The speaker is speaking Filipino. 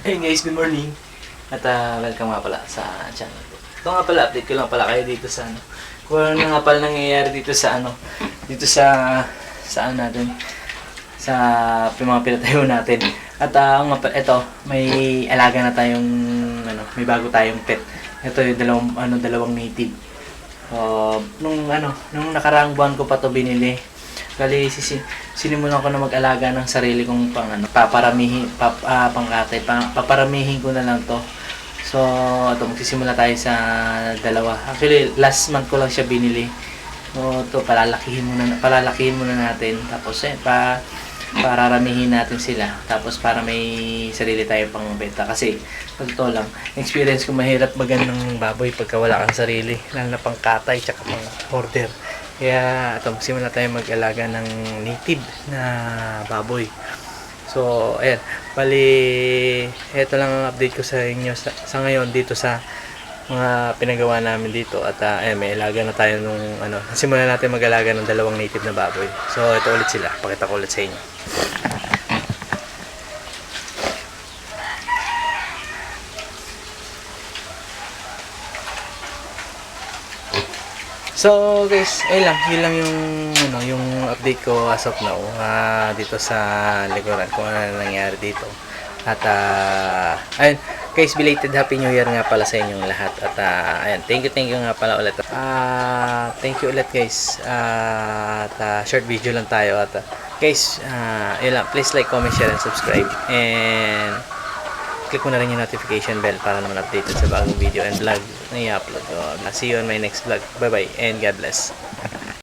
Hey guys, good morning. At welcome nga pala sa channel ko. Ito nga pala, update ko lang pala kayo dito sa ano. Kung ano nga pala nangyayari dito sa ano. Dito sa ano natin. Sa mga pinatayo natin. At nga pala, ito, may alaga na tayong ano, may bago tayong pet. Ito yung dalawang native. Nung nakaraang buwan ko pa to binili. Bali, sinimulan ko na mag-alaga ng sarili kong paparamihin ko na lang to. So, ito, magsisimula tayo sa dalawa. Actually, last month ko lang siya binili. So, ito, palalakihin muna natin. Tapos, pararamihin natin sila. Tapos, para may sarili tayo pang benta. Kasi, totoo lang, experience ko mahirap magan ng baboy pagka wala kang sarili. Lalo na pang katay, tsaka pang order. Kaya ito, magsimula tayo mag-alaga ng native na baboy. So, ayan. Bali, ito lang ang update ko sa inyo sa ngayon dito sa mga pinagawa namin dito. At ayan, may alaga na tayo nung simulan natin mag-alaga ng dalawang native na baboy. So, ito ulit sila. Pakita ko ulit sa inyo. So guys, ayun lang, yun lang yung update ko as of now dito sa likuran kung ano nangyari dito. At ayun, guys, belated happy new year nga pala sa inyong lahat. At ayun, thank you nga pala ulit. Thank you ulit guys. Short video lang tayo at guys, yun lang, please like, comment, share, and subscribe. And click mo na rin yung notification bell para naman updated sa bagong video and vlog na i-upload ko. See you on my next vlog. Bye bye and God bless.